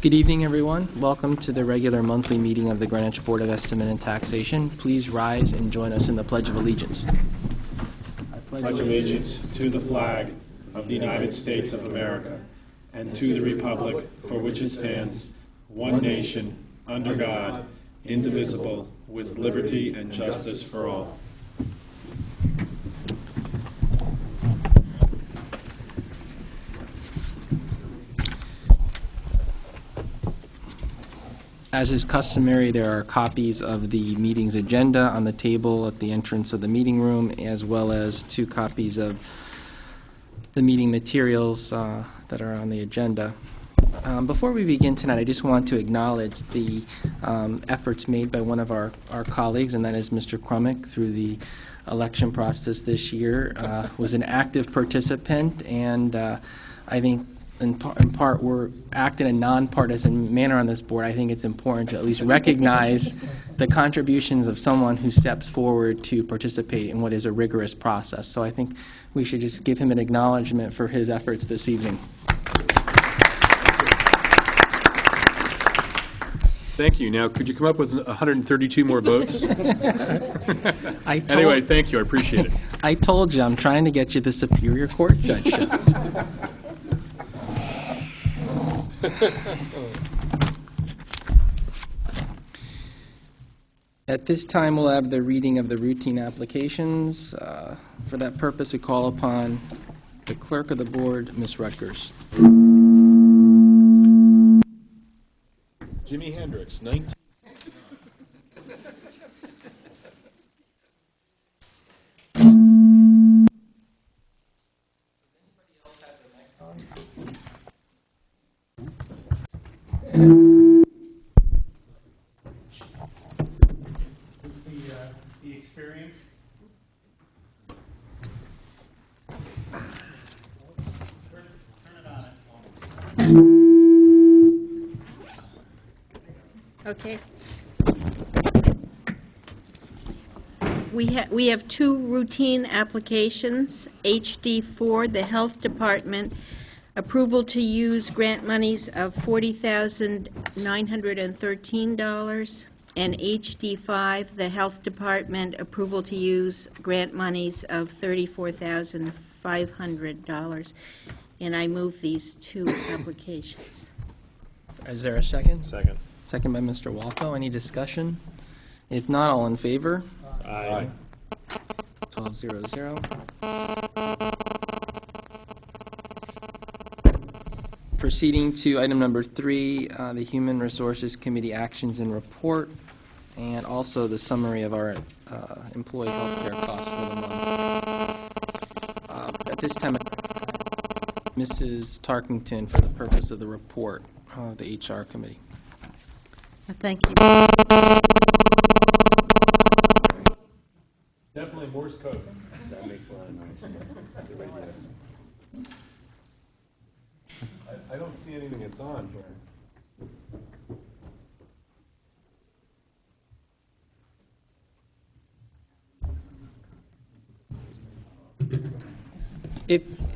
Good evening, everyone. Welcome to the regular monthly meeting of the Greenwich Board of Estimate and Taxation. Please rise and join us in the Pledge of Allegiance. I pledge allegiance to the flag of the United States of America and to the republic for which it stands, one nation, under God, indivisible, with liberty and justice for all. As is customary, there are copies of the meeting's agenda on the table at the entrance of the meeting room, as well as 2 copies of the meeting materials that are on the agenda. Before we begin tonight, I just want to acknowledge the efforts made by one of our colleagues, and that is Mr. Crumick, through the election process this year. Was an active participant, and I think in part, we're acting in a nonpartisan manner on this board. I think it's important to at least recognize the contributions of someone who steps forward to participate in what is a rigorous process. So I think we should just give him an acknowledgement for his efforts this evening. Thank you. Now, could you come up with 132 more votes? Anyway, thank you. I appreciate it. I told you, I'm trying to get you the Superior Court judgeship. At this time, we'll have the reading of the routine applications. For that purpose, we call upon the clerk of the board, Ms. Rutgers. Jimi Hendrix, 19. The experience. Turn it on. Okay. We have 2 routine applications. HD4, the Health Department, approval to use grant monies of $40,913, and HD5, the Health Department, approval to use grant monies of $34,500. And I move these 2 applications. Is there a second? Second. Second by Mr. Walco. Any discussion? If not, all in favor? Aye. 12-0-0. Proceeding to item number 3, the Human Resources Committee actions and report, and also the summary of our employee health care costs for the month. At this time, Mrs. Tarkington for the purpose of the report of the HR Committee. Thank you. Definitely Morse code. That makes a lot of noise. I don't see anything that's on here.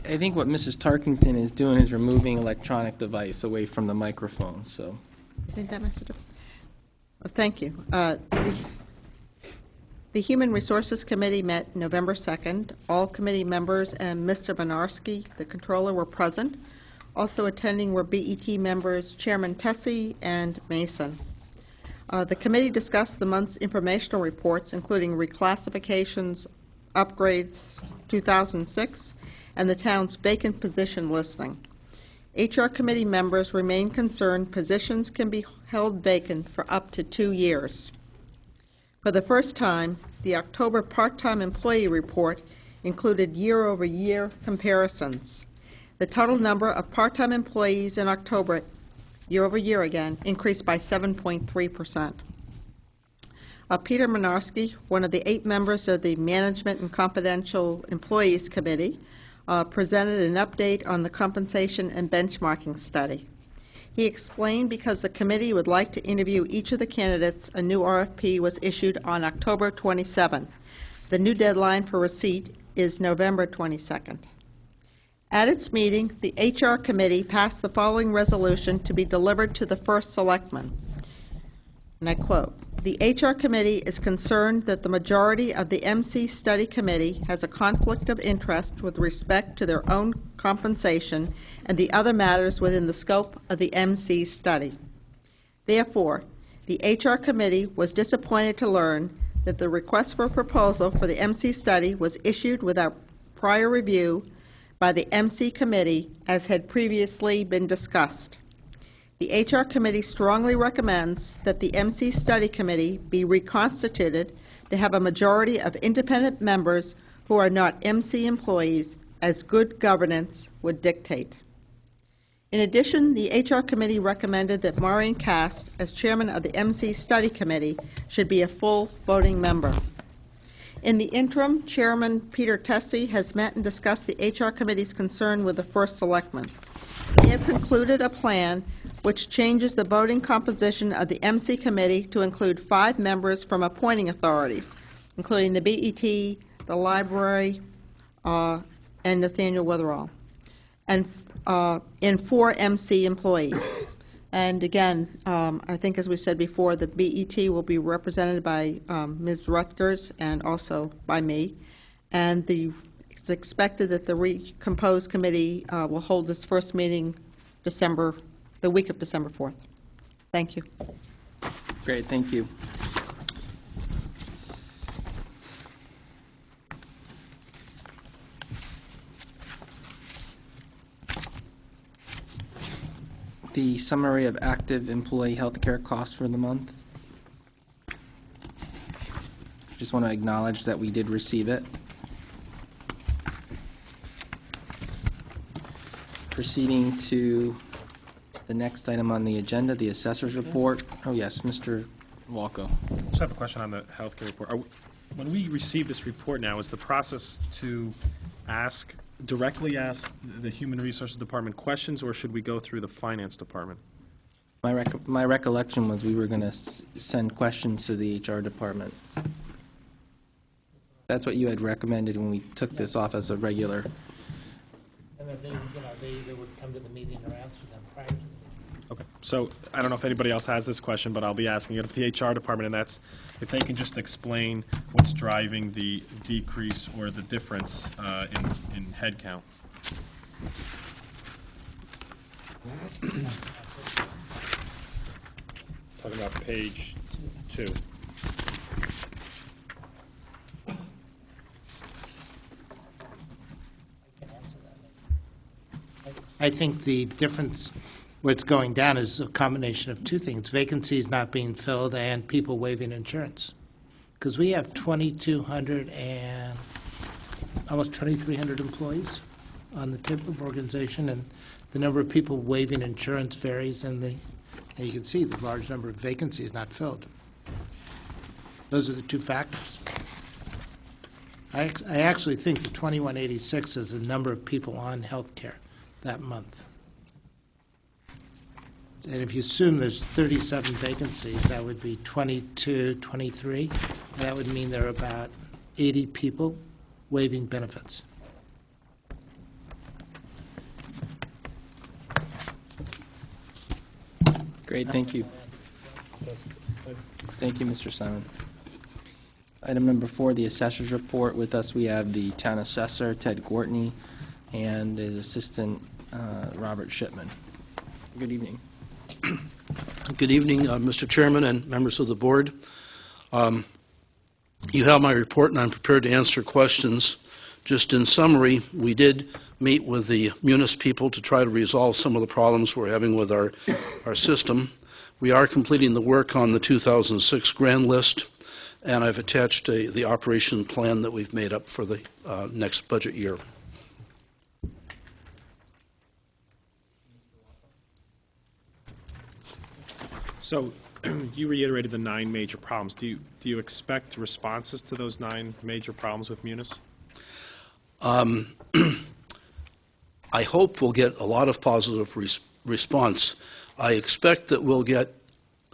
I think what Mrs. Tarkington is doing is removing electronic device away from the microphone. So, I think that must have. Thank you. The Human Resources Committee met November 2nd. All committee members and Mr. Minarski, the controller, were present. Also attending were BET members Chairman Tessie and Mason. The committee discussed the month's informational reports, including reclassifications, upgrades 2006, and the town's vacant position listing. HR committee members remain concerned positions can be held vacant for up to 2 years. For the first time, the October part-time employee report included year-over-year comparisons. The total number of part-time employees in October, year-over-year again, increased by 7.3%. Peter Minarski, one of the 8 members of the Management and Confidential Employees Committee, presented an update on the compensation and benchmarking study. He explained because the committee would like to interview each of the candidates, a new RFP was issued on October 27th. The new deadline for receipt is November 22nd. At its meeting, the HR Committee passed the following resolution to be delivered to the first selectman. And I quote, "The HR Committee is concerned that the majority of the MC Study Committee has a conflict of interest with respect to their own compensation and the other matters within the scope of the MC study. Therefore, the HR Committee was disappointed to learn that the request for a proposal for the MC study was issued without prior review by the MC Committee, as had previously been discussed. The HR Committee strongly recommends that the MC Study Committee be reconstituted to have a majority of independent members who are not MC employees, as good governance would dictate." In addition, the HR Committee recommended that Maureen Cast, as chairman of the MC Study Committee, should be a full voting member. In the interim, Chairman Peter Tessie has met and discussed the HR Committee's concern with the first selectman. They have concluded a plan which changes the voting composition of the MC Committee to include 5 members from appointing authorities, including the BET, the library, and Nathaniel Witherall, and 4 MC employees. And again, I think as we said before, the BET will be represented by Ms. Rutgers and also by me. And it's expected that the recomposed committee will hold its first meeting the week of December 4th. Thank you. Great, thank you. The summary of active employee health care costs for the month. Just want to acknowledge that we did receive it. Proceeding to the next item on the agenda, the assessor's report. Oh, yes, Mr. Walko. I just have a question on the healthcare report. When we receive this report now, is the process to directly ask the Human Resources Department questions, or should we go through the Finance Department? My recollection was we were going to send questions to the HR department. That's what you had recommended when we took this off as a regular. And then they would come to the meeting or answer them prior to the meeting. Okay, so I don't know if anybody else has this question, but I'll be asking it of the HR department, and that's if they can just explain what's driving the decrease or the difference in headcount. Talking about page 2. I think the difference, what's going down, is a combination of 2 things: vacancies not being filled and people waiving insurance. Because we have 2,200 and almost 2,300 employees on the type of organization, and the number of people waiving insurance varies, and you can see the large number of vacancies not filled. Those are the 2 factors. I actually think the 2186 is the number of people on health care that month. And if you assume there's 37 vacancies, that would be 22, 23, and that would mean there are about 80 people waiving benefits. Great, thank you. Thank you, Mr. Simon. Item number 4, the assessor's report. With us, we have the town assessor, Ted Gortney, and his assistant, Robert Shipman. Good evening. Good evening, Mr. Chairman and members of the board. You have my report, and I'm prepared to answer questions. Just in summary, we did meet with the Munis people to try to resolve some of the problems we're having with our system. We are completing the work on the 2006 grand list, and I've attached the operation plan that we've made up for the next budget year. So you reiterated the 9 major problems. Do you expect responses to those 9 major problems with Munis? I hope we'll get a lot of positive response. I expect that we'll get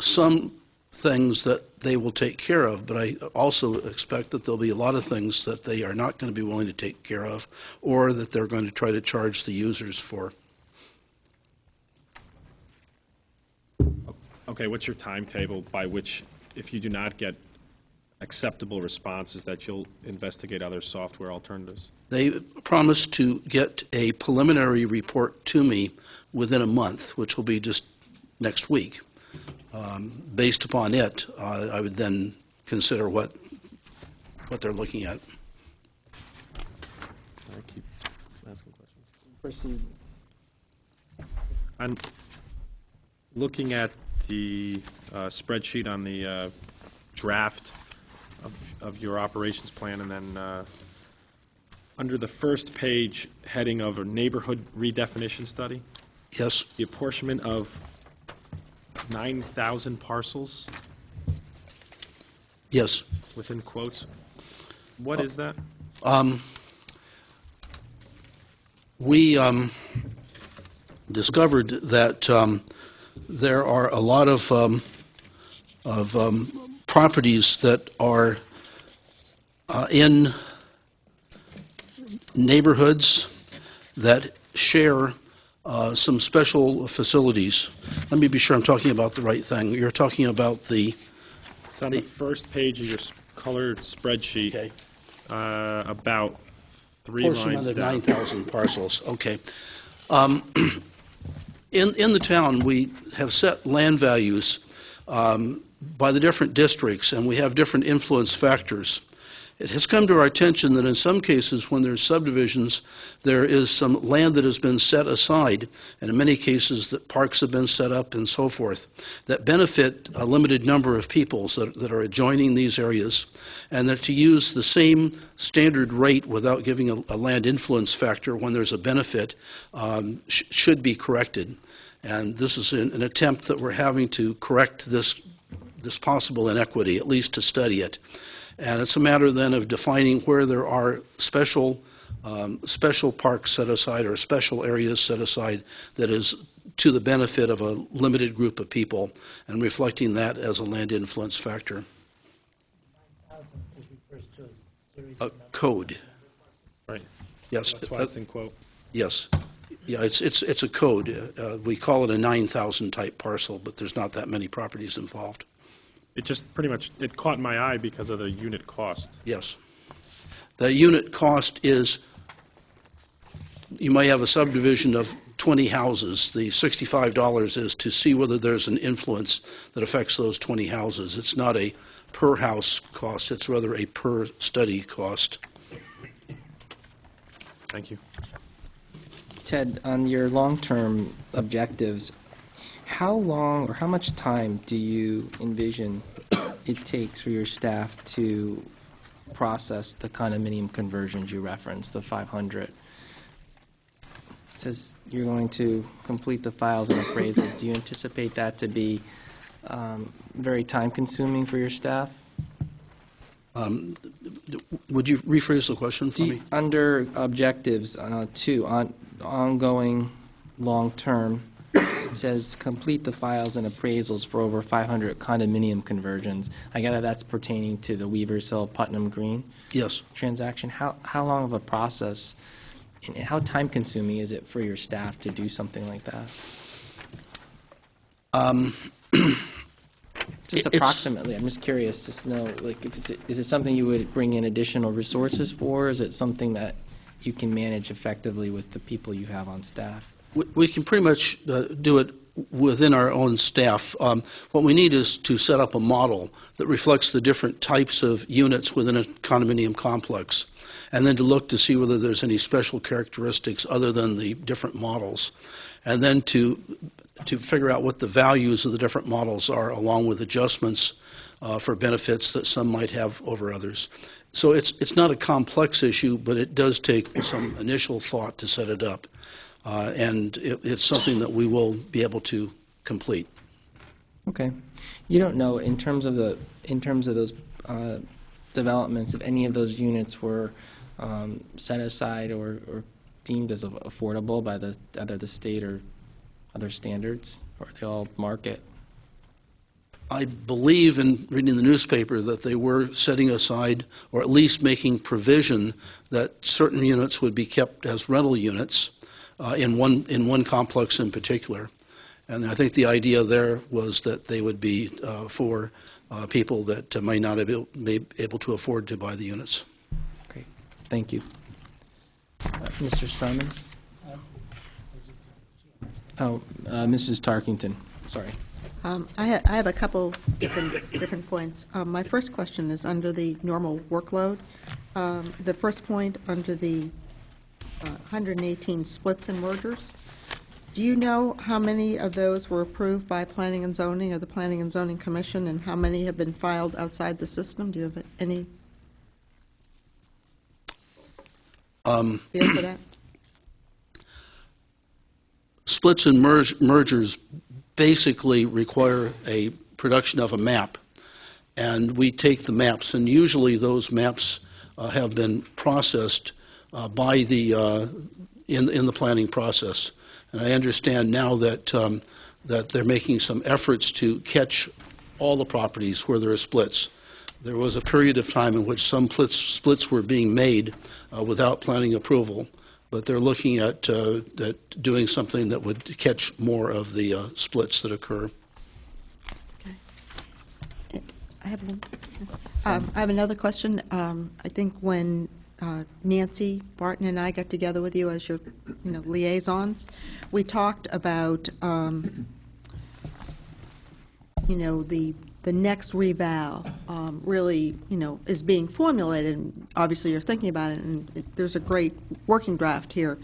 some things that they will take care of, but I also expect that there'll be a lot of things that they are not going to be willing to take care of, or that they're going to try to charge the users for. Okay, what's your timetable by which, if you do not get acceptable responses, that you'll investigate other software alternatives? They promised to get a preliminary report to me within a month, which will be just next week. Based upon it, I would then consider what they're looking at. Can I keep asking questions? Proceed. I'm looking at the spreadsheet on the draft of your operations plan, and then under the first page heading of a neighborhood redefinition study, Yes? the apportionment of 9,000 parcels Yes. within quotes. What is that? We discovered that there are a lot of properties that are in neighborhoods that share some special facilities. Let me be sure I'm talking about the right thing. You're talking about the... It's on the first page of your colored spreadsheet, Okay. about 3 Portion lines of the down. 9,000 parcels, okay. In the town, we have set land values by the different districts, and we have different influence factors. It has come to our attention that in some cases, when there's subdivisions, there is some land that has been set aside, and in many cases that parks have been set up and so forth, that benefit a limited number of peoples that are adjoining these areas, and that to use the same standard rate without giving a land influence factor when there's a benefit should be corrected. And this is an attempt that we're having to correct this possible inequity, at least to study it. And it's a matter then of defining where there are special parks set aside or special areas set aside that is to the benefit of a limited group of people, and reflecting that as a land influence factor. 9,000 is refers to a series A of numbers. code, Right, yes. that's why it's in quote. Yes. Yeah, it's a code. We call it a 9,000 type parcel, but there's not that many properties involved. It just pretty much, it caught my eye because of the unit cost. Yes. The unit cost is, you may have a subdivision of 20 houses. The $65 is to see whether there's an influence that affects those 20 houses. It's not a per house cost, it's rather a per study cost. Thank you. Ted, on your long-term objectives, how long or how much time do you envision it takes for your staff to process the condominium conversions you referenced, the 500? It says you're going to complete the files and appraisals. Do you anticipate that to be very time-consuming for your staff? Would you rephrase the question for me? Under objectives 2, on ongoing long-term, it says complete the files and appraisals for over 500 condominium conversions. I gather that's pertaining to the Weavers Hill Putnam Green Yes. transaction. How long of a process and how time-consuming is it for your staff to do something like that? Just It's- approximately. I'm just curious to know, like, is it something you would bring in additional resources for? Or is it something that you can manage effectively with the people you have on staff? We can pretty much do it within our own staff. What we need is to set up a model that reflects the different types of units within a condominium complex, and then to look to see whether there's any special characteristics other than the different models, and then to figure out what the values of the different models are, along with adjustments for benefits that some might have over others. So it's not a complex issue, but it does take some initial thought to set it up. And it's something that we will be able to complete. Okay. You don't know, in terms of those developments, if any of those units were set aside or deemed as affordable by either the state or other standards, or are they all market? I believe in reading the newspaper that they were setting aside, or at least making provision, that certain units would be kept as rental units in one complex in particular. And I think the idea there was that they would be for people that may not be able to afford to buy the units. Great, thank you. Mr. Simon? Oh, Mrs. Tarkington, sorry. I have a couple different points. My first question is under the normal workload. The first point under the 118 splits and mergers. Do you know how many of those were approved by Planning and Zoning or the Planning and Zoning Commission, and how many have been filed outside the system? Do you have any feel for that? Splits and mergers basically require a production of a map, and we take the maps, and usually those maps have been processed by the in the planning process. And I understand now that that they're making some efforts to catch all the properties where there are splits. There was a period of time in which some splits were being made without planning approval, but they're looking at doing something that would catch more of the splits that occur. Okay. I have another question. I think when Nancy Barton and I got together with you as your liaisons, we talked about the next reval really is being formulated, and obviously you're thinking about it, and there's a great working draft here.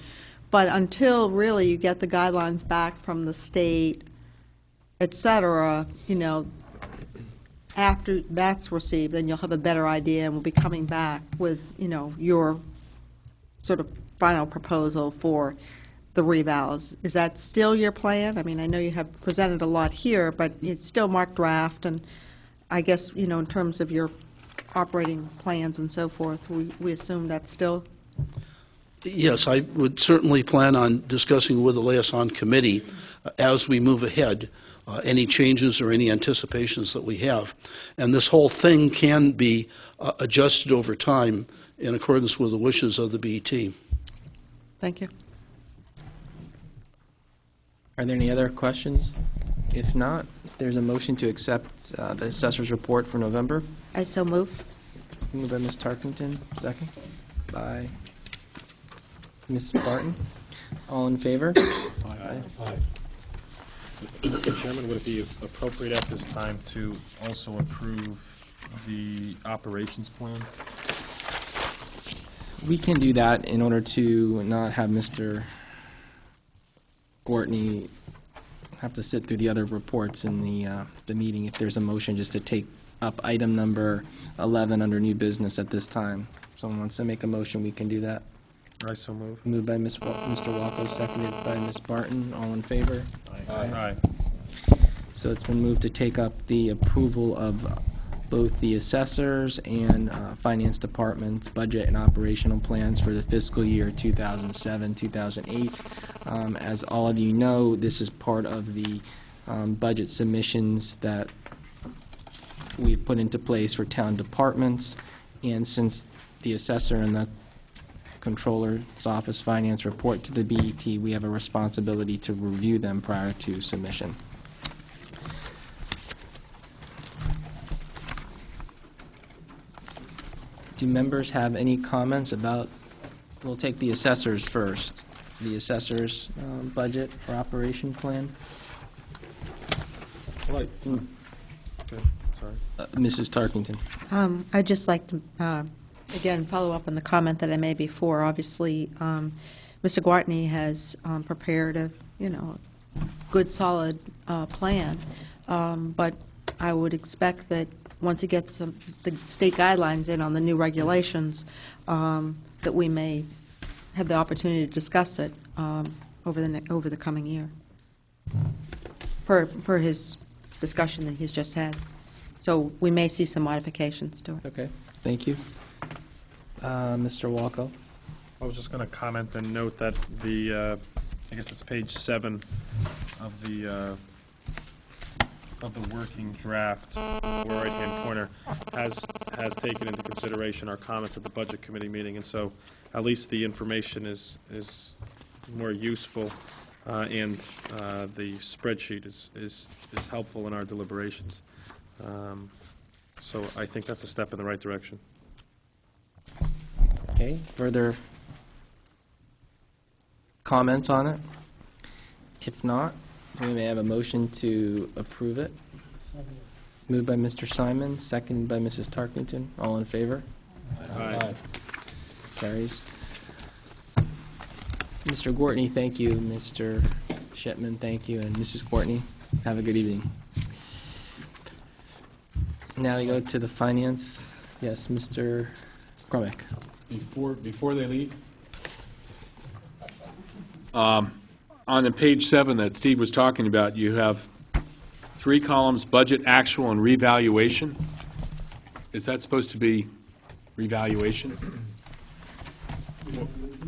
But until really you get the guidelines back from the state, et cetera, after that's received, then you'll have a better idea, and we'll be coming back with your sort of final proposal for the revals. Is that still your plan? I mean, I know you have presented a lot here, but it's still marked draft, and I guess, in terms of your operating plans and so forth, we assume that's still? Yes, I would certainly plan on discussing with the liaison committee as we move ahead any changes or any anticipations that we have. And this whole thing can be adjusted over time in accordance with the wishes of the BET. Thank you. Are there any other questions? If not, there's a motion to accept the assessor's report for November. I so move. Moved by Ms. Tarkington, second by Ms. Barton. All in favor? Aye. Mr. Chairman, would it be appropriate at this time to also approve the operations plan? We can do that in order to not have Mr. Gortney have to sit through the other reports in the meeting. If there's a motion just to take up item number 11 under new business at this time. If someone wants to make a motion, we can do that. I so move. Moved by Mr. Walko, seconded by Ms. Barton. All in favor? Aye. So it's been moved to take up the approval of both the assessors and finance department's budget and operational plans for the fiscal year 2007-2008. As all of you know, this is part of the budget submissions that we've put into place for town departments. And since the assessor and the Controller's Office finance report to the BET, we have a responsibility to review them prior to submission. Do members have any comments about, we'll take the assessors first, the assessors' budget or operation plan? Right. Okay, sorry. Mrs. Tarkington. I'd just like to, again, follow up on the comment that I made before. Obviously, Mr. Gwartney has prepared a, good, solid plan, but I would expect that once he gets the state guidelines in on the new regulations, that we may have the opportunity to discuss it over the coming year, per his discussion that he's just had. So we may see some modifications to it. Okay, thank you. Mr. Walko. I was just going to comment and note that the, I guess it's page 7 of the of the working draft, the right-hand corner, has taken into consideration our comments at the Budget Committee meeting, and so at least the information is more useful, and the spreadsheet is helpful in our deliberations. So I think that's a step in the right direction. Okay, further comments on it? If not, we may have a motion to approve it. Moved by Mr. Simon, seconded by Mrs. Tarkington. All in favor? Aye. Carries. Mr. Gortney, thank you. Mr. Shipman, thank you. And Mrs. Gortney, have a good evening. Now we go to the finance. Yes, Mr. Cromick. Before they leave, on the page 7 that Steve was talking about, you have 3 columns, budget, actual, and revaluation. Is that supposed to be revaluation?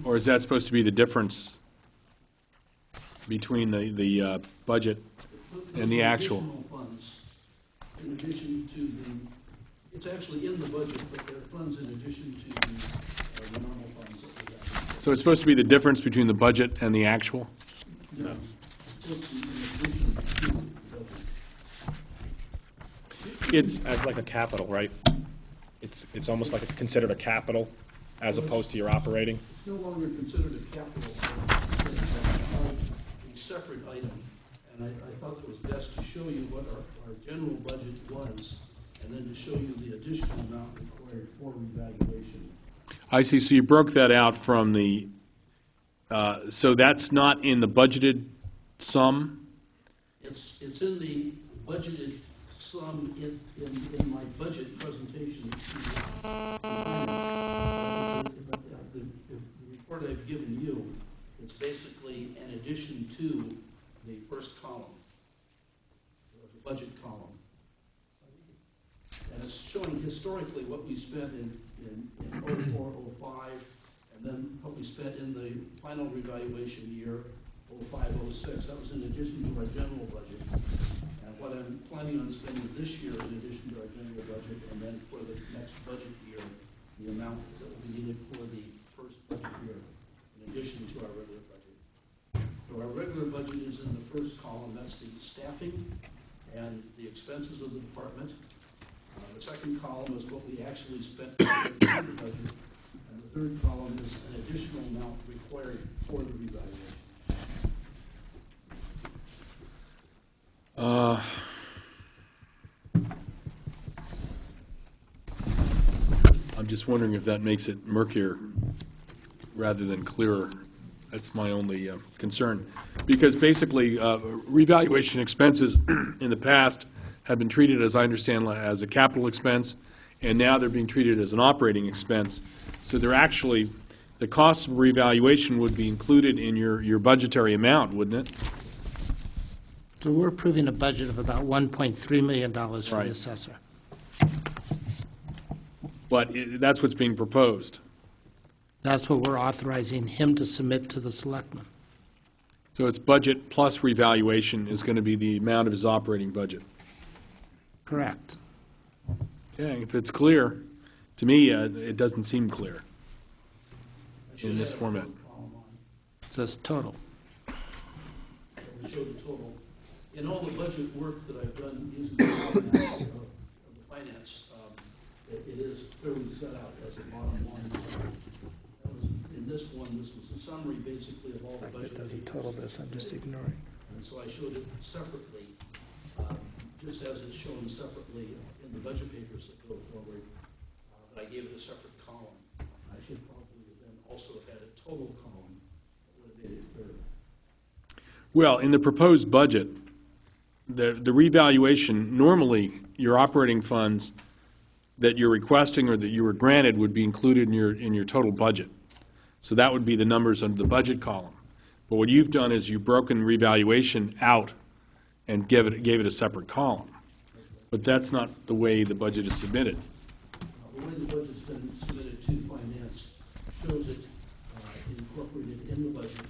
Or is that supposed to be the difference between the budget and the actual? Additional funds in addition to it's actually in the budget, but there are funds in addition to the normal funds that we have. So it's supposed to be the difference between the budget and the actual? No. It's supposed to be in addition to the budget. It's as like a capital, right? It's almost like considered a capital as opposed to your operating. It's no longer considered a capital, it's a separate item. And I thought it was best to show you what our general budget was, and then to show you the additional amount required for revaluation. I see, so you broke that out from the, so that's not in the budgeted sum? It's in the budgeted sum in my budget presentation. The report I've given you, it's basically an addition to the first column, the budget column. And it's showing historically what we spent in 04, 05, and then what we spent in the final revaluation year, 05, 06. That was in addition to our general budget. And what I'm planning on spending this year in addition to our general budget, and then for the next budget year, the amount that will be needed for the first budget year, in addition to our regular budget. So our regular budget is in the first column. That's the staffing and the expenses of the department. The second column is what we actually spent in the budget, and the third column is an additional amount required for the revaluation. I'm just wondering if that makes it murkier rather than clearer. That's my only concern. Because basically, revaluation expenses in the past have been treated, as I understand, as a capital expense, and now they're being treated as an operating expense. So they're actually, the cost of revaluation would be included in your budgetary amount, wouldn't it? So we're approving a budget of about $1.3 million for Right. the assessor. But that's what's being proposed. That's what we're authorizing him to submit to the selectmen. So it's budget plus revaluation is going to be the amount of his operating budget. Correct. Okay, if it's clear, to me, it doesn't seem clear in this format. It says total. We show the total. In all the budget work that I've done using the format of the finance, it is clearly set out as a bottom line. That was, in this one, this was a summary basically of all the budget. It doesn't papers. total this, I'm just ignoring. And so I showed it separately, just as it's shown separately in the budget papers that go forward, but I gave it a separate column. I should probably have then also had a total column that would have made it clearer. Well, in the proposed budget, the revaluation, normally your operating funds that you're requesting or that you were granted would be included in your total budget. So that would be the numbers under the budget column. But what you've done is you've broken revaluation out and gave it a separate column. But that's not the way the budget is submitted. The way the budget's been submitted to finance shows it incorporated in the budget,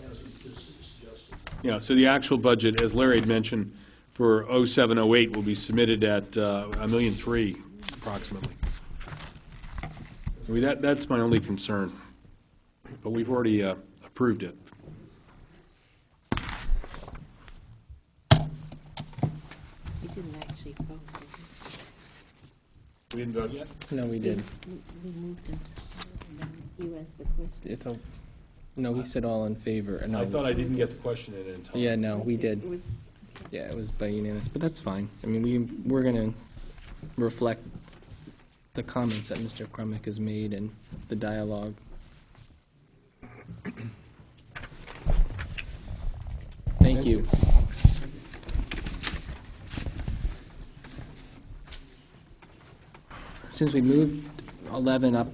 as you just suggested. Yeah, so the actual budget, as Larry had mentioned, for 0708 will be submitted at $1.3 million approximately. I mean, that's my only concern, but we've already approved it. We didn't actually vote, did We didn't vote yet? No, we did. we moved and then you asked the question. No, we said all in favor. No, I thought I didn't get the question in time. Yeah, no, we did. It was, Yeah, it was by unanimous, but that's fine. I mean, we're going to reflect the comments that Mr. Crumick has made and the dialogue. Thank you. Since we moved 11 up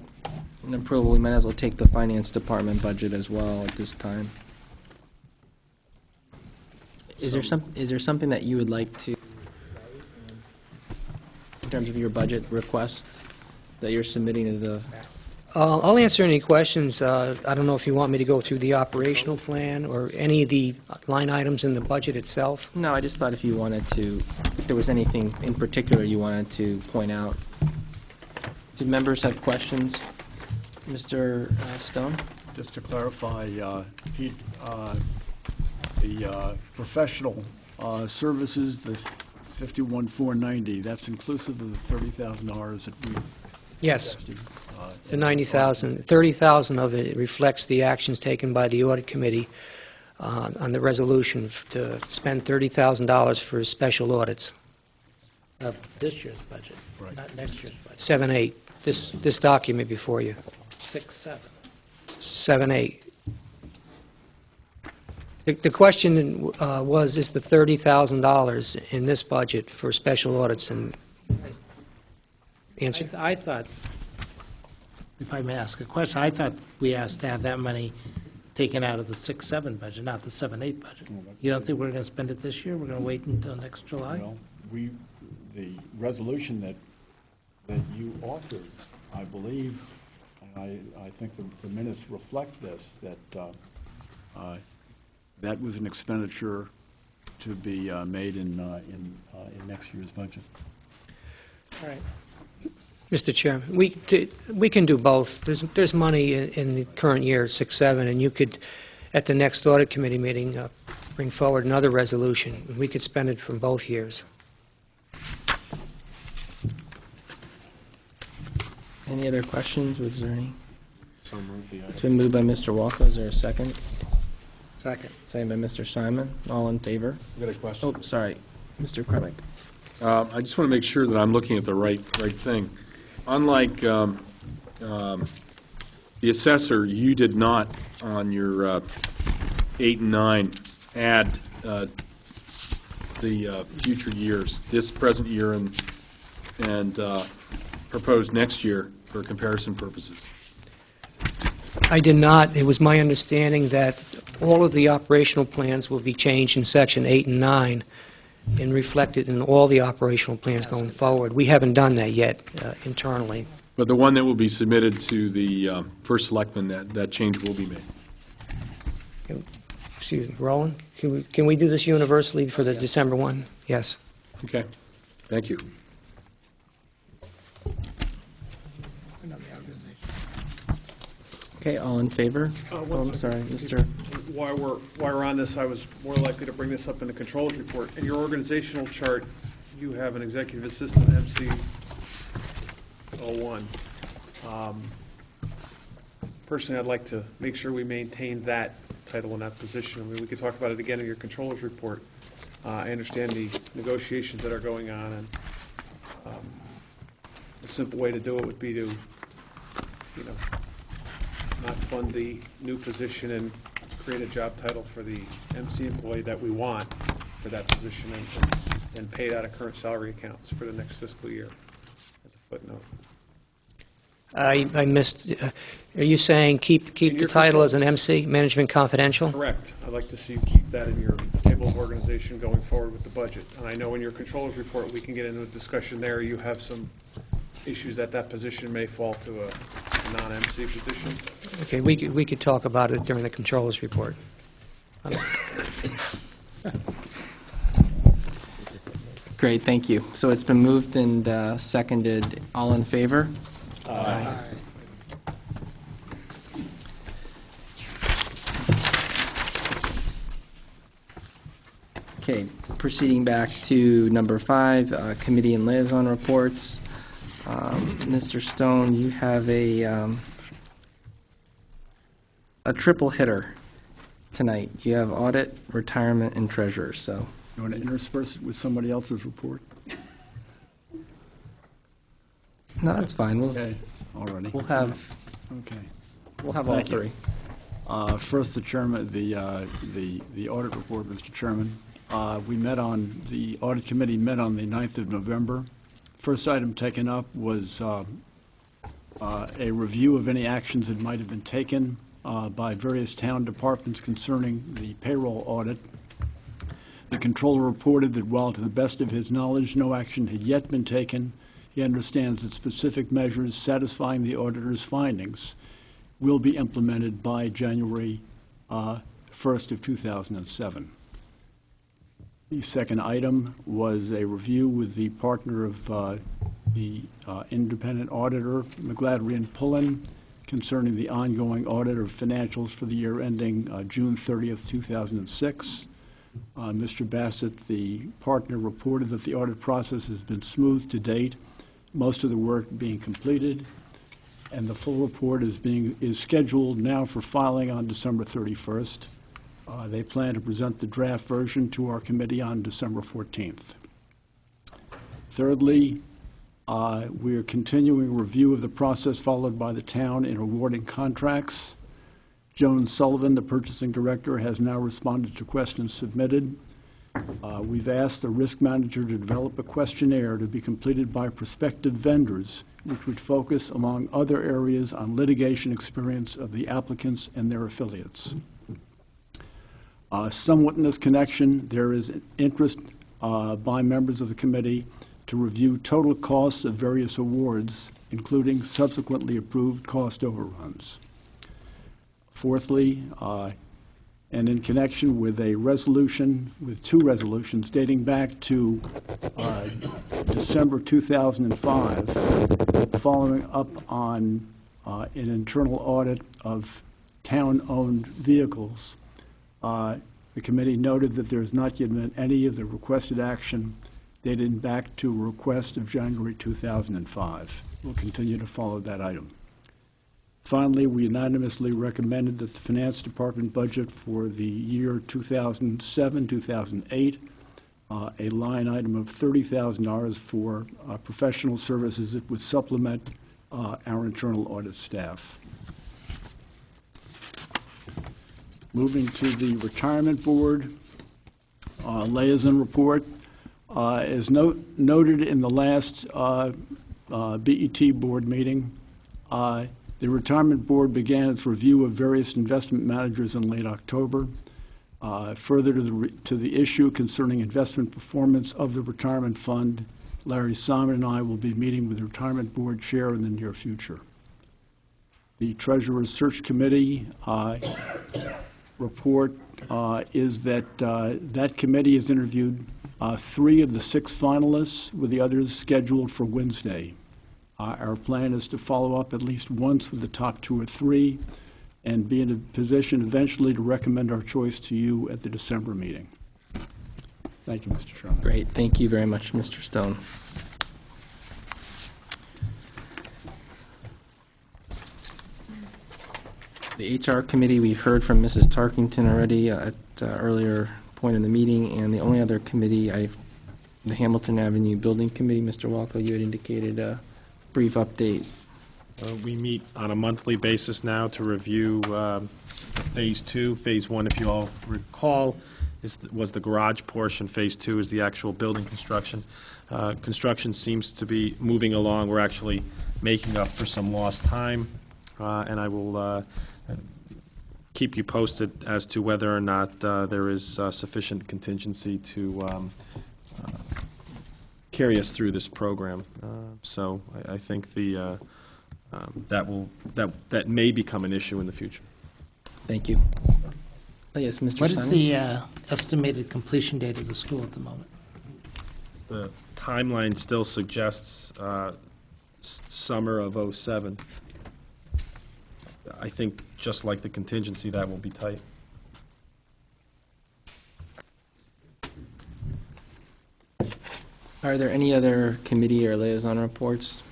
in approval, we might as well take the Finance Department budget as well at this time. Is there something that you would like to say in terms of your budget requests that you're submitting to the? I'll answer any questions. I don't know if you want me to go through the operational plan or any of the line items in the budget itself. No, I just thought if there was anything in particular you wanted to point out. Do members have questions? Mr. Stone? Just to clarify, Pete, the professional services, the 51,490, that's inclusive of the $30,000 that we Yes, invested? the 90,000, 30,000 of it reflects the actions taken by the audit committee on the resolution to spend $30,000 for special audits. Of this year's budget, Right. not next year's budget. 7-8, this document before you. 6-7. 7-8. The question was, is the $30,000 in this budget for special audits? And answer. I thought, if I may ask a question, I thought we asked to have that money taken out of the 6-7 budget, not the 7-8 budget. You don't think we're going to spend it this year? We're going to wait until next July? Well, the resolution that you authored, I believe, and I think the minutes reflect this, that That was an expenditure to be made in next year's budget. All right. Mr. Chairman, we can do both. There's money in the current year, 6-7, and you could, at the next audit committee meeting, bring forward another resolution. We could spend it from both years. Any other questions? Was there any? It's been moved by Mr. Walker. Is there a second? Second. Second by Mr. Simon. All in favor? I've got a question. Oh, sorry. Mr. Crumick. I just want to make sure that I'm looking at the right thing. Unlike the assessor, you did not, on your 8 and 9, add the future years, this present year and proposed next year for comparison purposes. I did not. It was my understanding that all of the operational plans will be changed in Section 8 and 9 and reflected in all the operational plans going forward. We haven't done that yet internally. But the one that will be submitted to the first selectman, that change will be made. Excuse me, Roland, can we do this universally for the December one? Yes. Okay, thank you. Okay, all in favor? Oh, I'm sorry, Mr. While we're on this, I was more likely to bring this up in the controls report. In your organizational chart, you have an executive assistant, MC 01. Personally, I'd like to make sure we maintain that title and that position. I mean, we could talk about it again in your controls report. I understand the negotiations that are going on, and a simple way to do it would be to, not fund the new position and create a job title for the MC employee that we want for that position and pay it out of current salary accounts for the next fiscal year, as a footnote. I missed, are you saying keep the title as an MC, Management Confidential? Correct. I'd like to see you keep that in your table of organization going forward with the budget. And I know in your controllers report, we can get into a discussion there. You have some issues that position may fall to a non-MC position. Okay, we could talk about it during the Controllers report. Great, thank you. So it's been moved and seconded. All in favor? Aye. Okay, proceeding back to number 5, committee and liaison reports. Mr. Stone, you have a triple hitter tonight. You have audit, retirement, and treasurer, so. You want to intersperse it with somebody else's report? No, that's fine. Okay, already. We'll have Okay. all Thank you. three. First, the chairman, the audit report, Mr. Chairman. The audit committee met on the 9th of November. First item taken up was a review of any actions that might have been taken by various town departments concerning the payroll audit. The controller reported that while to the best of his knowledge no action had yet been taken, he understands that specific measures satisfying the auditor's findings will be implemented by January 1st of 2007. The second item was a review with the partner of the independent auditor, McGladrey and Pullen, concerning the ongoing audit of financials for the year ending June 30th, 2006. Mr. Bassett, the partner, reported that the audit process has been smooth to date, most of the work being completed, and the full report is scheduled now for filing on December 31st. They plan to present the draft version to our committee on December 14th. Thirdly, we are continuing review of the process followed by the town in awarding contracts. Joan Sullivan, the purchasing director, has now responded to questions submitted. We've asked the risk manager to develop a questionnaire to be completed by prospective vendors, which would focus, among other areas, on litigation experience of the applicants and their affiliates. Somewhat in this connection, there is interest by members of the committee to review total costs of various awards, including subsequently approved cost overruns. Fourthly, and in connection with two resolutions dating back to December 2005, following up on an internal audit of town-owned vehicles, the committee noted that there has not yet been any of the requested action dated back to a request of January 2005. We'll continue to follow that item. Finally, we unanimously recommended that the Finance Department budget for the year 2007-2008 a line item of $30,000 for professional services that would supplement our internal audit staff. Moving to the Retirement Board liaison report. As noted in the last BET board meeting, the Retirement Board began its review of various investment managers in late October. Further to the issue concerning investment performance of the retirement fund, Larry Simon and I will be meeting with the Retirement Board Chair in the near future. The Treasurer's Search Committee report is that that committee has interviewed 3 of the 6 finalists, with the others scheduled for Wednesday. Our plan is to follow up at least once with the top 2 or 3 and be in a position eventually to recommend our choice to you at the December meeting. Thank you, Mr. Chairman. Great, thank you very much, Mr. Stone. The HR Committee, we heard from Mrs. Tarkington already at earlier point in the meeting, and the only other committee, the Hamilton Avenue Building Committee, Mr. Walco, you had indicated a brief update. We meet on a monthly basis now to review Phase 2. Phase 1, if you all recall, was the garage portion. Phase 2 is the actual building construction. Construction seems to be moving along. We're actually making up for some lost time, and I will keep you posted as to whether or not there is sufficient contingency to carry us through this program. So I think that may become an issue in the future. Thank you. Oh, yes, Mr. What is Simon? the estimated completion date of the school at the moment? The timeline still suggests summer of '07. I think, just like the contingency, that will be tight. Are there any other committee or liaison reports?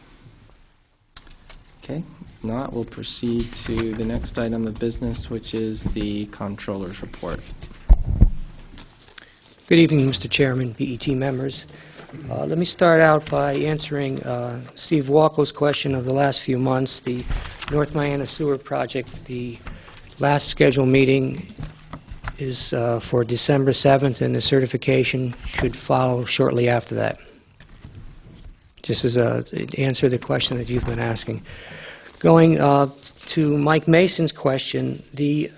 Okay, if not, we'll proceed to the next item of business, which is the Comptroller's report. Good evening, Mr. Chairman, BET members. Let me start out by answering Steve Walko's question of the last few months. The North Miami Sewer Project, the last scheduled meeting is for December 7th, and the certification should follow shortly after that. Just as an answer to the question that you've been asking. Going to Mike Mason's question, Peter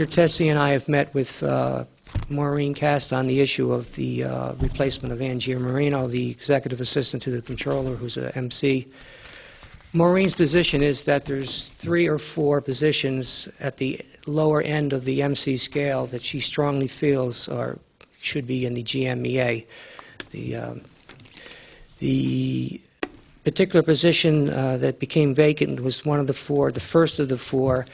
Tessie and I have met with Maureen Cast on the issue of the replacement of Angier Marino, the executive assistant to the controller, who's a MC. Maureen's position is that there's 3 or 4 positions at the lower end of the MC scale that she strongly feels should be in the GMEA. The particular position that became vacant was one of the 4, the first of the 4,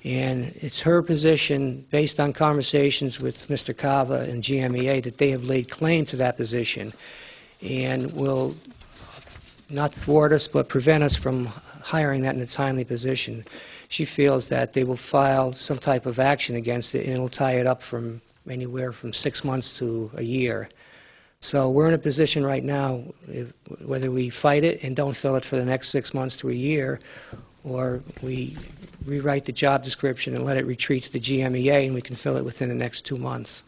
and it's her position, based on conversations with Mr. Cava and GMEA, that they have laid claim to that position and will not thwart us but prevent us from hiring that in a timely position. She feels that they will file some type of action against it, and it'll tie it up from anywhere from 6 months to a year. So we're in a position right now, whether we fight it and don't fill it for the next 6 months to a year, or we rewrite the job description and let it retreat to the GMEA and we can fill it within the next 2 months.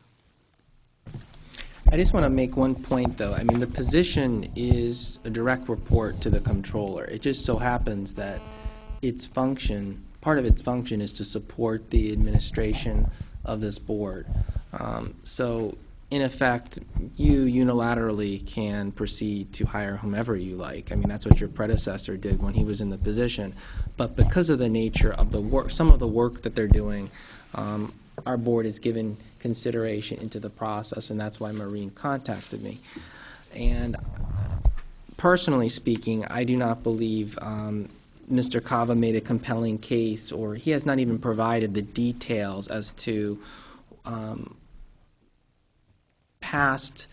I just want to make one point, though. I mean, the position is a direct report to the controller. It just so happens that its function, part of its function, is to support the administration of this board. So, in effect, you unilaterally can proceed to hire whomever you like. I mean, that's what your predecessor did when he was in the position. But because of the nature of the work, some of the work that they're doing, our board is given consideration into the process, and that's why Maureen contacted me. And personally speaking, I do not believe Mr. Cava made a compelling case, or he has not even provided the details as to past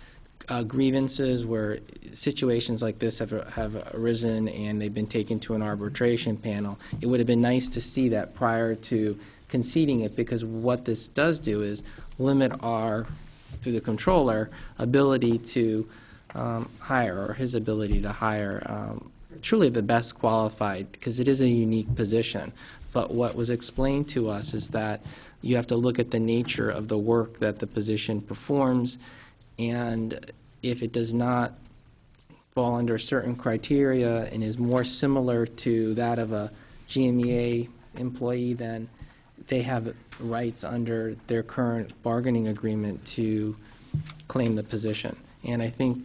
grievances where situations like this have arisen and they've been taken to an arbitration panel. It would have been nice to see that prior to conceding it, because what this does do is limit through the controller, ability to hire, or his ability to hire truly the best qualified, because it is a unique position. But what was explained to us is that you have to look at the nature of the work that the position performs, and if it does not fall under certain criteria and is more similar to that of a GMEA employee, then they have rights under their current bargaining agreement to claim the position. And I think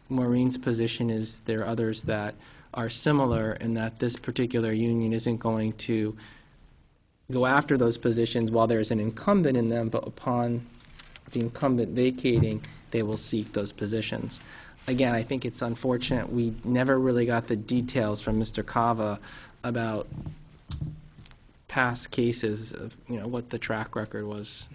Maureen's position is there are others that are similar in that this particular union isn't going to go after those positions while there's an incumbent in them, but upon the incumbent vacating, they will seek those positions. Again, I think it's unfortunate we never really got the details from Mr. Cava about past cases of what the track record was.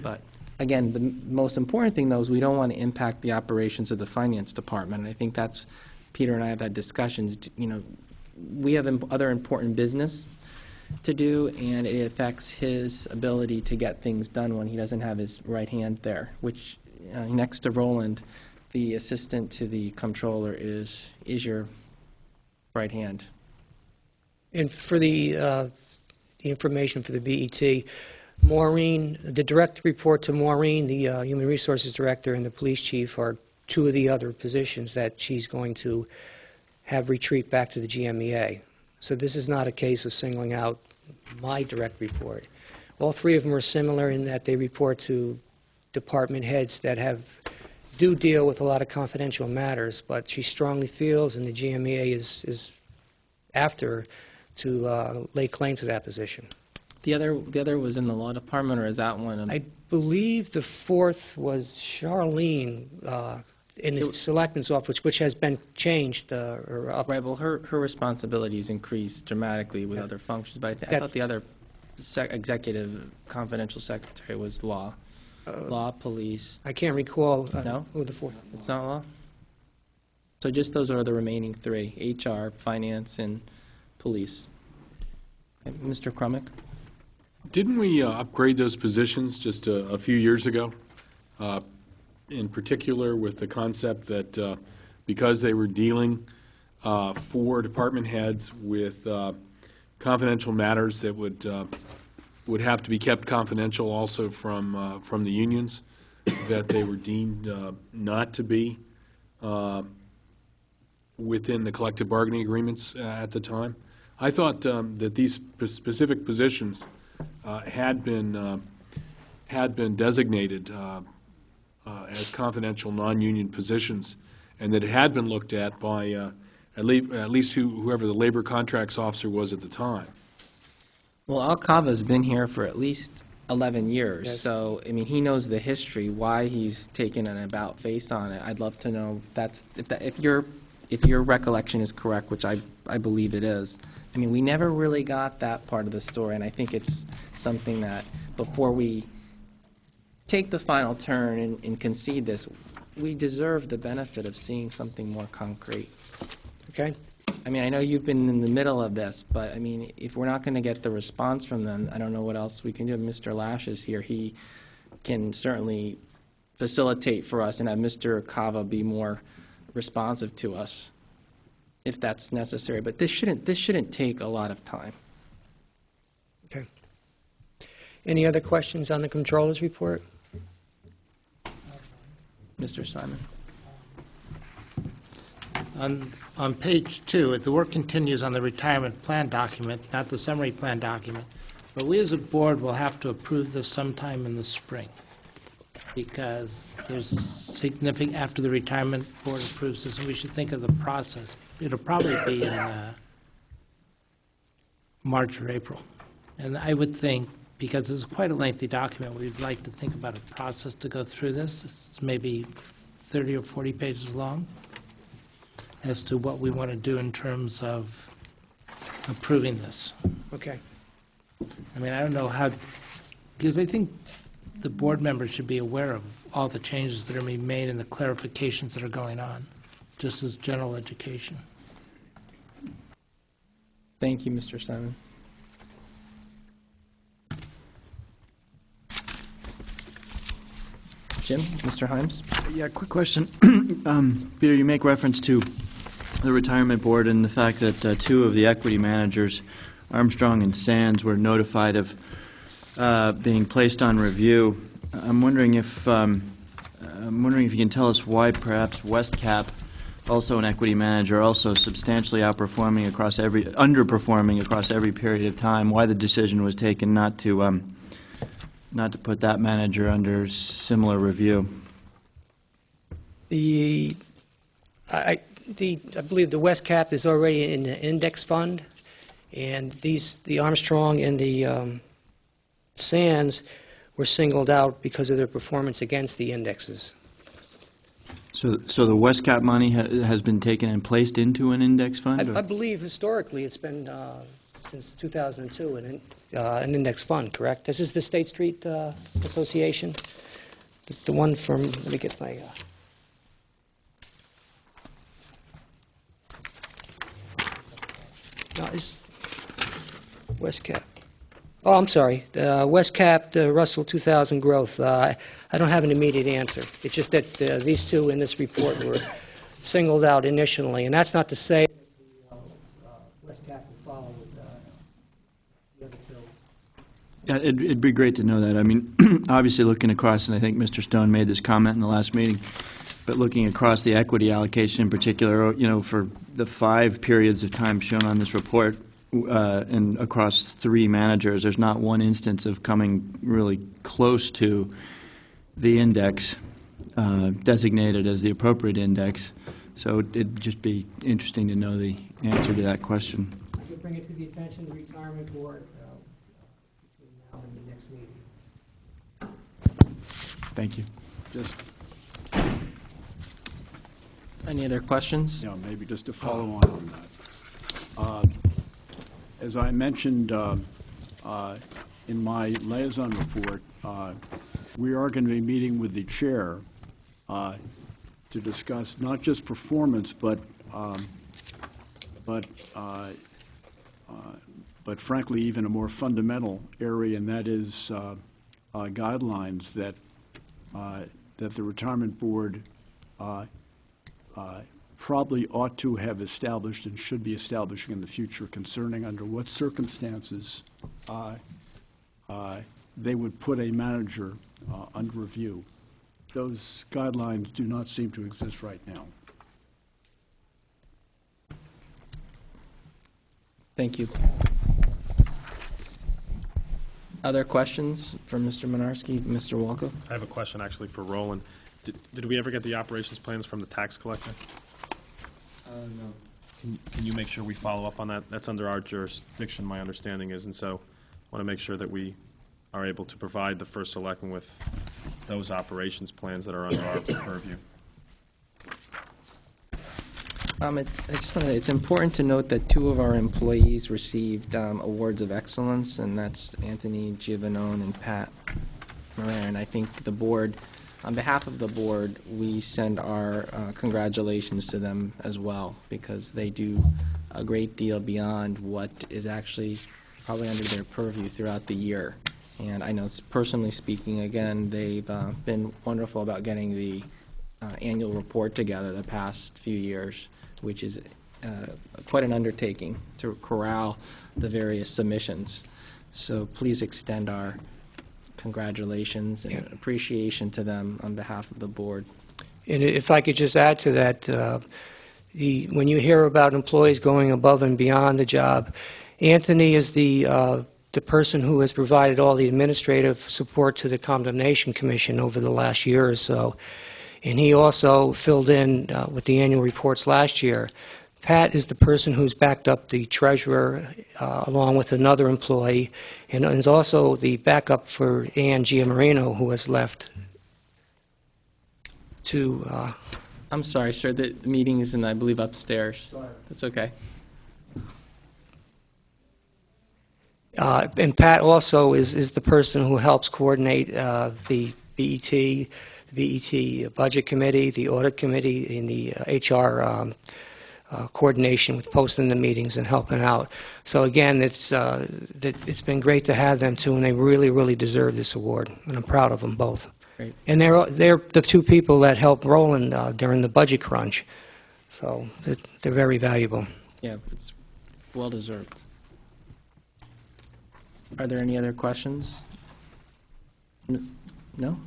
But again, the most important thing, though, is we don't want to impact the operations of the finance department. And I think that's, Peter and I have had discussions. We have other important business to do, and it affects his ability to get things done when he doesn't have his right hand there, which next to Roland, the assistant to the comptroller, is your right hand. And for the information for the BET, Maureen, the direct report to Maureen, the Human Resources Director, and the Police Chief are 2 of the other positions that she's going to have retreat back to the GMEA. So this is not a case of singling out my direct report. All 3 of them are similar in that they report to department heads that do deal with a lot of confidential matters, but she strongly feels, and the GMEA is after her, to lay claim to that position. The other was in the law department, or is that one? I believe the fourth was Charlene in the selectman's office, which has been changed or up. Right, well, her responsibilities increased dramatically with other functions, but I thought the other executive confidential secretary was law. Law, police. I can't recall No? who the fourth. It's not law? So just those are the remaining three, HR, finance, and police. Okay, Mr. Crumick? Didn't we upgrade those positions just a few years ago? In particular with the concept that because they were dealing for department heads with confidential matters that would have to be kept confidential also from the unions, that they were deemed not to be within the collective bargaining agreements at the time. I thought that these specific positions had been designated as confidential non-union positions, and that it had been looked at by at least whoever the labor contracts officer was at the time. Well, Alcava's been here for at least 11 years, Yes. so, I mean, he knows the history, why he's taken an about face on it. I'd love to know if your recollection is correct, which I believe it is. I mean, we never really got that part of the story, and I think it's something that before we take the final turn and concede this, we deserve the benefit of seeing something more concrete. Okay? I mean, I know you've been in the middle of this, but, I mean, if we're not going to get the response from them, I don't know what else we can do. Mr. Lash is here. He can certainly facilitate for us and have Mr. Cava be more responsive to us if that's necessary. But this shouldn't take a lot of time. Okay. Any other questions on the controller's report? Mr. Simon? On page 2, the work continues on the retirement plan document, not the summary plan document, but we as a board will have to approve this sometime in the spring, because there's significant, after the retirement board approves this, and we should think of the process. It'll probably be in March or April. And I would think, because it's quite a lengthy document, we'd like to think about a process to go through this. It's maybe 30 or 40 pages long, as to what we want to do in terms of approving this. Okay. I mean, I don't know how, because I think the board members should be aware of all the changes that are being made and the clarifications that are going on, just as general education. Thank you, Mr. Simon. Jim? Mr. Himes? Yeah, quick question. Peter, you make reference to the retirement board and the fact that two of the equity managers, Armstrong and Sands, were notified of being placed on review. I'm wondering if you can tell us why perhaps Westcap, also an equity manager, also substantially underperforming across every period of time, why the decision was taken not to put that manager under similar review. I believe the Westcap is already in the index fund, and the Armstrong and the Sands were singled out because of their performance against the indexes. So the Westcap money has been taken and placed into an index fund? I believe historically it's been, since 2002, an index fund, correct? This is the State Street Association, the one from, let me get my... No, it's Westcap. Oh, I'm sorry. Westcap, the Russell 2000 growth. I don't have an immediate answer. It's just that these two in this report were singled out initially, and that's not to say that Westcap will follow with the other two. Yeah, it'd be great to know that. I mean, obviously looking across, and I think Mr. Stone made this comment in the last meeting, but looking across the equity allocation in particular, for the 5 periods of time shown on this report, and across 3 managers, there's not one instance of coming really close to the index designated as the appropriate index. So it'd just be interesting to know the answer to that question. I could bring it to the attention of the retirement board. in the next meeting. Thank you. Just, Any other questions? Yeah, maybe just to follow on that. As I mentioned in my liaison report, we are going to be meeting with the chair to discuss not just performance, but frankly, even a more fundamental area, and that is guidelines that the retirement board probably ought to have established and should be establishing in the future concerning under what circumstances they would put a manager under review. Those guidelines do not seem to exist right now. Thank you. Other questions for Mr. Menarski, Mr. Walko? I have a question actually for Roland. Did we ever get the operations plans from the tax collector? No. Can you make sure we follow up on that? That's under our jurisdiction, my understanding is, and so I want to make sure that we are able to provide the first selectman with those operations plans that are under our purview. It's important to note that two of our employees received awards of excellence, and that's Anthony Giovanone and Pat Moran. I think the board, on behalf of the board, we send our congratulations to them as well, because they do a great deal beyond what is actually probably under their purview throughout the year. And I know, personally speaking, again, they've been wonderful about getting the annual report together the past few years, which is quite an undertaking to corral the various submissions. So please extend our congratulations and appreciation to them on behalf of the board. And if I could just add to that, when you hear about employees going above and beyond the job, Anthony is the person who has provided all the administrative support to the Condemnation Commission over the last year or so. And he also filled in with the annual reports last year. Pat is the person who's backed up the treasurer along with another employee, and is also the backup for Ann Giamarino, who has left to... I'm sorry, sir, the meeting is in, I believe, upstairs. Sorry. That's okay. And Pat also is the person who helps coordinate the BET Budget Committee, the Audit Committee, and the HR coordination with posting the meetings and helping out. So again, it's been great to have them too, and they really, really deserve this award, and I'm proud of them both. Great. And they're the two people that helped Roland during the budget crunch, so they're very valuable. Yeah, it's well-deserved. Are there any other questions? No?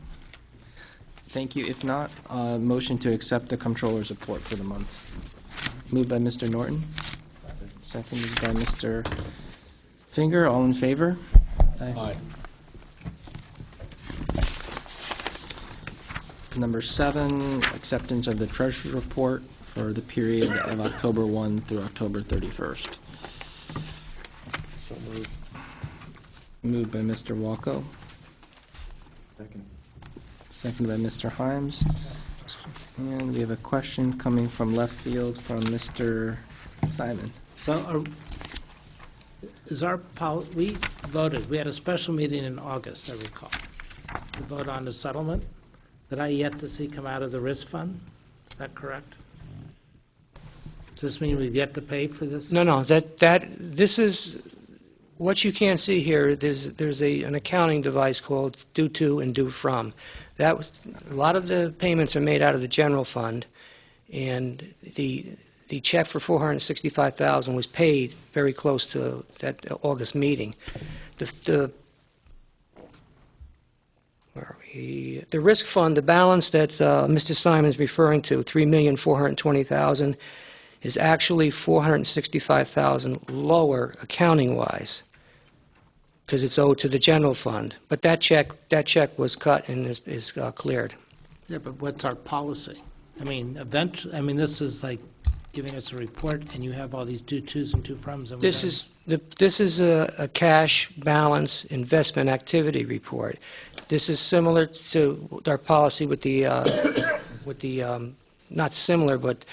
Thank you. If not, motion to accept the Comptroller's report for the month. Moved by Mr. Norton. Seconded by Mr. Finger. All in favor? aye. Number 7, acceptance of the Treasurer's report for the period of October 1 through October 31st. So moved. Moved by Mr. Walko. Second. Seconded by Mr. Himes. And we have a question coming from left field from Mr. Simon. So we voted, we had a special meeting in August, I recall, to vote on the settlement that I yet to see come out of the risk fund. Is that correct? Does this mean we've yet to pay for this? No, this is, what you can't see here, there's an accounting device called due to and due from. A lot of the payments are made out of the general fund, and the check for $465,000 was paid very close to that August meeting. Where are we? The risk fund, the balance that Mr. Simon is referring to, $3,420,000, is actually $465,000 lower accounting-wise, because it's owed to the general fund. But that check was cut and is cleared. Yeah, but what's our policy? I mean, this is like giving us a report, and you have all these due tos and due froms. And This is This is a cash balance investment activity report. This is similar to our policy with the, not similar, but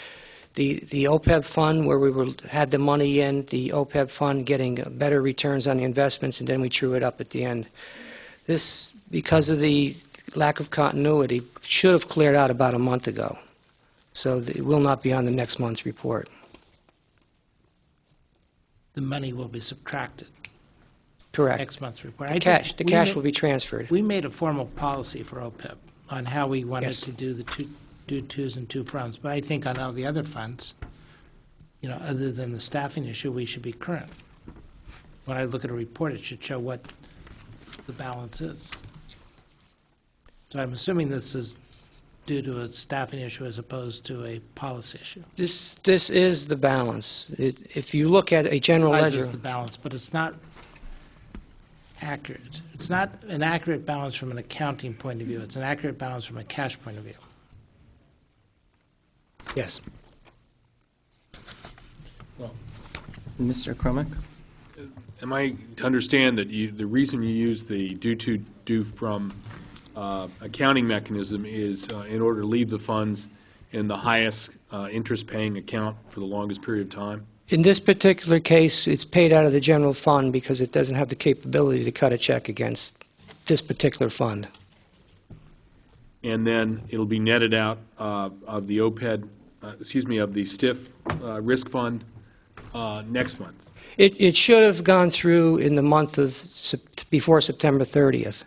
the OPEB fund where had the money in, the OPEB fund getting better returns on the investments, and then we true it up at the end. This, because of the lack of continuity, should have cleared out about a month ago. So it will not be on the next month's report. The money will be subtracted Correct. next month's report. The cash will be transferred. We made a formal policy for OPEB on how we wanted Yes. to do the do twos and two fronts, but I think on all the other funds, other than the staffing issue, we should be current. When I look at a report, it should show what the balance is. So I'm assuming this is due to a staffing issue as opposed to a policy issue. This is the balance. If you look at a general This ledger, is the balance, but it's not accurate. It's not an accurate balance from an accounting point of view. It's an accurate balance from a cash point of view. yes. Mr. Cromick? Am I to understand that the reason you use the due from accounting mechanism is in order to leave the funds in the highest interest-paying account for the longest period of time? In this particular case, it's paid out of the general fund because it doesn't have the capability to cut a check against this particular fund. And then it'll be netted out of the OPED, of the STIF risk fund next month. It should have gone through in the month of before September 30th.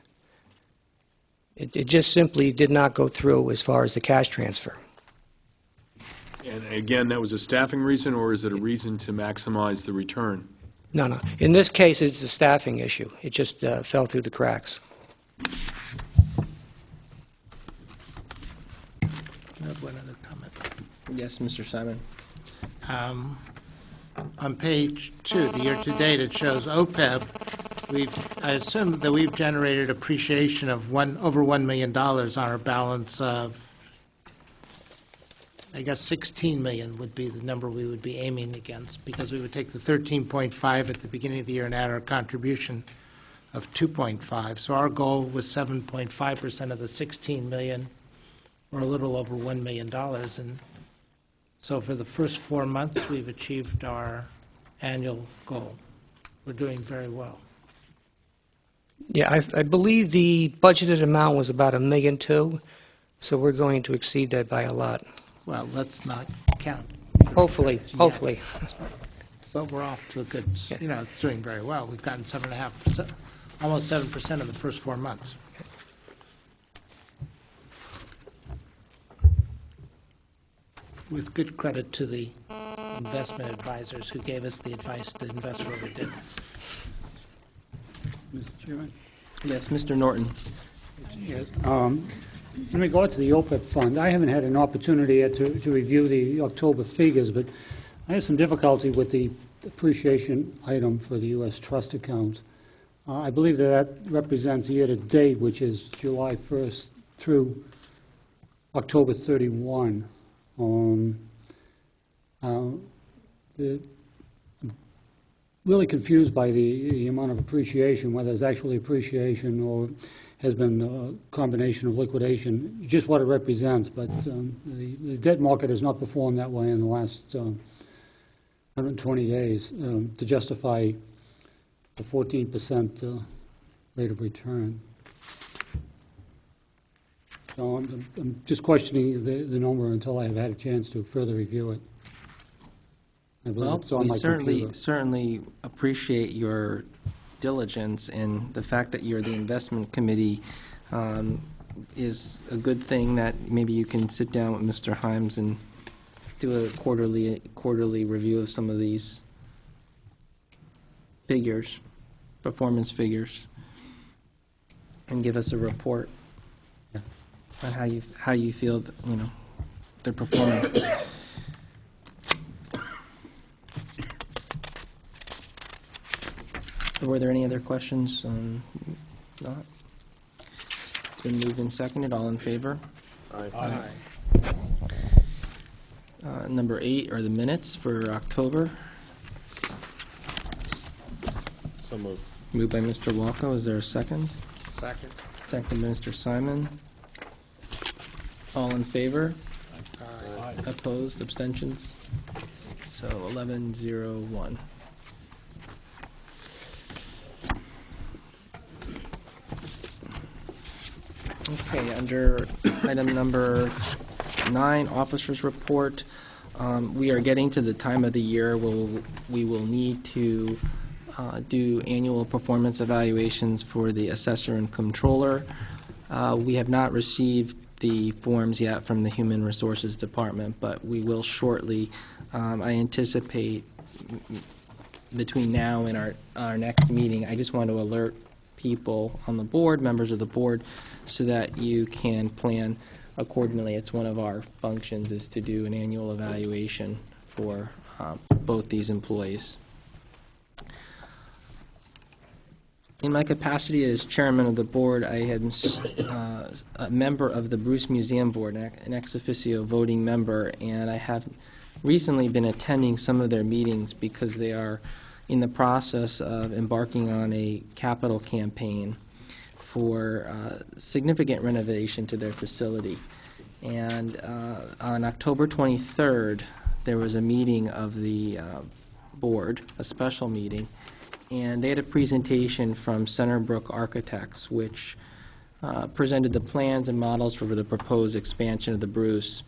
It just simply did not go through as far as the cash transfer. And again, that was a staffing reason, or is it a reason to maximize the return? No. In this case, it's a staffing issue. It just fell through the cracks. I have one other comment. Yes, Mr. Simon. On page 2, the year-to-date, it shows OPEB. I assume that we've generated appreciation of over $1 million on our balance of, I guess, $16 million would be the number we would be aiming against, because we would take the 13.5 at the beginning of the year and add our contribution of 2.5. So our goal was 7.5% of the $16 million, or a little over $1 million. And so for the first 4 months, we've achieved our annual goal. We're doing very well. Yeah, I believe the budgeted amount was about $1.2 million, so we're going to exceed that by a lot. Well, let's not count. Hopefully. But we're off to a good, it's doing very well. We've gotten 7.5%, almost 7% in the first 4 months. With good credit to the investment advisors who gave us the advice to invest where we did. Mr. Chairman? Yes, Mr. Norton. Yes. In regard to the OPEB fund, I haven't had an opportunity yet to review the October figures, but I have some difficulty with the appreciation item for the U.S. trust account. I believe that represents year-to-date, which is July 1st through October 31. I'm really confused by the amount of appreciation, whether it's actually appreciation or has been a combination of liquidation, just what it represents. But the debt market has not performed that way in the last 120 days to justify the 14% rate of return. So I'm just questioning the number until I have had a chance to further review it. I believe Well, it's on we my computer. certainly appreciate your diligence, and the fact that you're the investment committee is a good thing. That maybe you can sit down with Mr. Himes and do a quarterly review of some of these figures, performance figures, and give us a report on how you feel that, they're performing. Were there any other questions? Not. It's been moved and seconded. All in favor? Aye. Number 8 are the minutes for October. So moved. Moved by Mr. Walko. Is there a second? Second. Second by Mr. Simon. All in favor? Opposed? Abstentions? So 11-0-1. Okay, under item number 9, Officers' Report, we are getting to the time of the year where we will need to do annual performance evaluations for the assessor and controller. We have not received the forms yet from the Human Resources Department, but we will shortly. I anticipate between now and our next meeting, I just want to alert people on the board, members of the board, so that you can plan accordingly. It's one of our functions is to do an annual evaluation for both these employees. In my capacity as chairman of the board, I am a member of the Bruce Museum Board, an ex officio voting member, and I have recently been attending some of their meetings because they are in the process of embarking on a capital campaign for significant renovation to their facility. And on October 23rd, there was a meeting of the board, a special meeting, and they had a presentation from Centerbrook Architects, which presented the plans and models for the proposed expansion of the Bruce.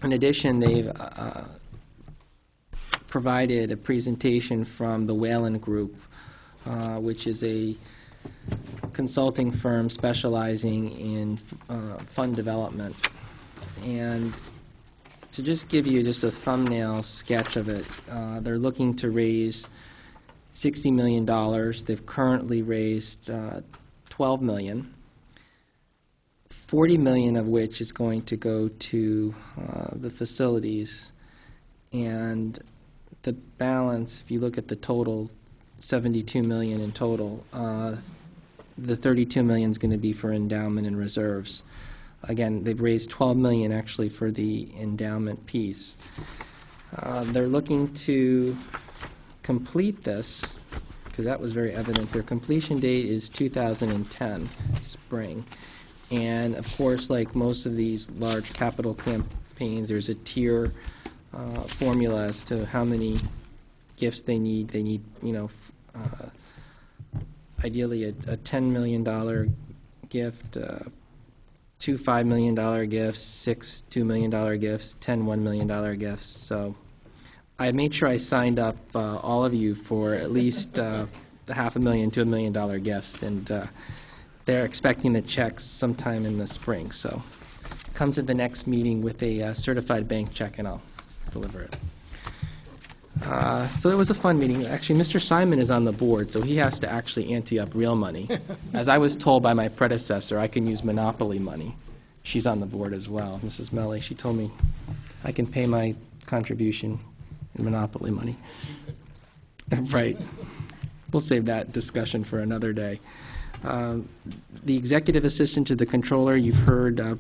In addition, they've provided a presentation from the Whalen Group, which is a consulting firm specializing in fund development. And to just give you just a thumbnail sketch of it, they're looking to raise $60 million. They've currently raised $12 million, $40 million of which is going to go to the facilities. And the balance, if you look at the total, $72 million in total, the $32 million is going to be for endowment and reserves. Again, they've raised $12 million actually for the endowment piece. They're looking to complete this, because that was very evident. Their completion date is 2010, spring. And of course, like most of these large capital campaigns, there's a tier formula as to how many gifts they need. They need, ideally a $10 million gift, 2 $5 million gifts, 6 $2 million gifts, 10 $1 million gifts. So I made sure I signed up all of you for at least $500,000 to $1 million gifts, and they're expecting the checks sometime in the spring. So come to the next meeting with a certified bank check, and I'll deliver it. So it was a fun meeting. Actually, Mr. Simon is on the board, so he has to actually ante up real money. As I was told by my predecessor, I can use monopoly money. She's on the board as well, Mrs. Melly. She told me I can pay my contribution in monopoly money. Right. We'll save that discussion for another day. The executive assistant to the controller, you've heard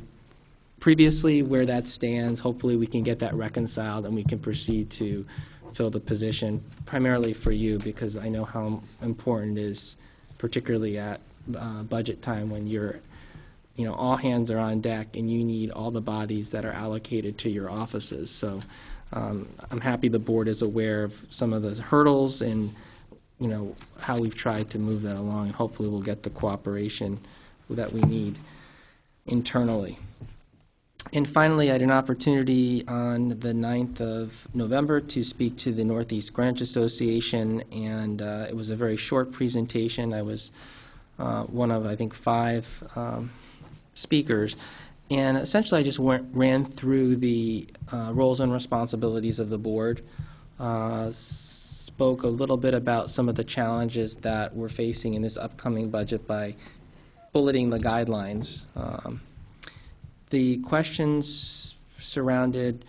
previously where that stands. Hopefully we can get that reconciled and we can proceed to fill the position, primarily for you, because I know how important it is, particularly at budget time when you're, all hands are on deck and you need all the bodies that are allocated to your offices. So I'm happy the board is aware of some of the hurdles and how we've tried to move that along, and hopefully we'll get the cooperation that we need internally. And finally, I had an opportunity on the 9th of November to speak to the Northeast Greenwich Association, and it was a very short presentation. I was one of, I think, 5 speakers. And essentially, I just ran through the roles and responsibilities of the board, spoke a little bit about some of the challenges that we're facing in this upcoming budget by bulleting the guidelines. The questions surrounded,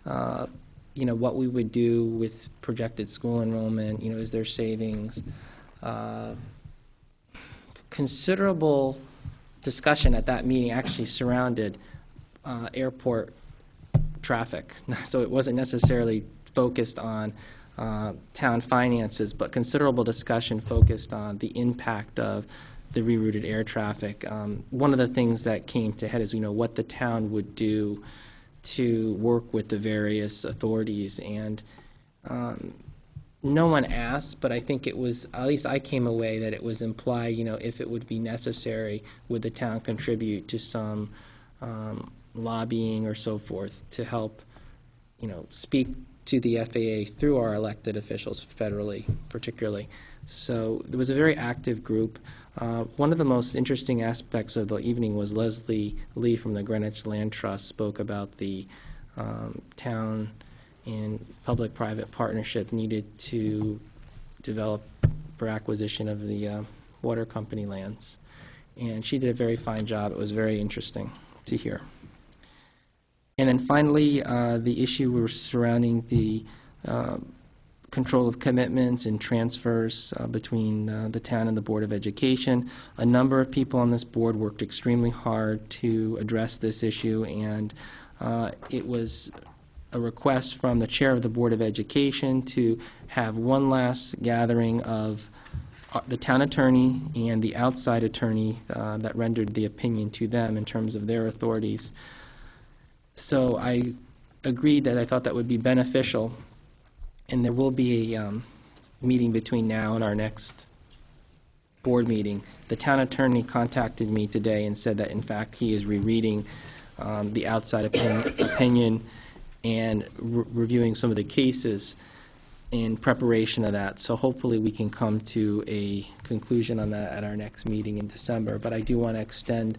what we would do with projected school enrollment, is there savings? Considerable discussion at that meeting actually surrounded airport traffic. So it wasn't necessarily focused on town finances, but considerable discussion focused on the impact of the rerouted air traffic. One of the things that came to head is, what the town would do to work with the various authorities, and no one asked, but I think it was, at least I came away that it was implied, if it would be necessary, would the town contribute to some lobbying or so forth to help, speak to the FAA through our elected officials federally, particularly. So there was a very active group. One of the most interesting aspects of the evening was Leslie Lee from the Greenwich Land Trust spoke about the town and public-private partnership needed to develop for acquisition of the water company lands. And she did a very fine job. It was very interesting to hear. And then finally, the issue surrounding the control of commitments and transfers between the town and the Board of Education. A number of people on this board worked extremely hard to address this issue, and it was a request from the chair of the Board of Education to have one last gathering of the town attorney and the outside attorney that rendered the opinion to them in terms of their authorities. So I agreed that I thought that would be beneficial, and there will be a meeting between now and our next board meeting. The town attorney contacted me today and said that, in fact, he is rereading the outside opinion and reviewing some of the cases in preparation of that. So hopefully we can come to a conclusion on that at our next meeting in December. But I do want to extend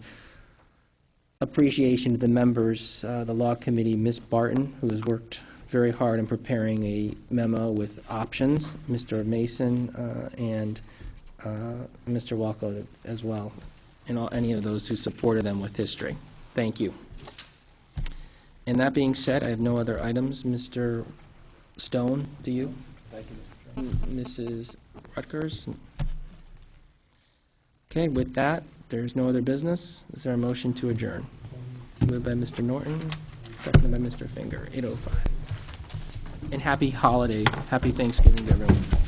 appreciation to the members, the Law Committee, Ms. Barton, who has worked very hard in preparing a memo with options, Mr. Mason, and Mr. Walco as well, and any of those who supported them with history. Thank you. And that being said, I have no other items. Mr. Stone, do you? Thank you, Mr. Chairman. Mrs. Rutgers? Okay, with that, there's no other business. Is there a motion to adjourn? Moved by Mr. Norton, seconded by Mr. Finger, 8:05. And happy holiday, happy Thanksgiving to everyone.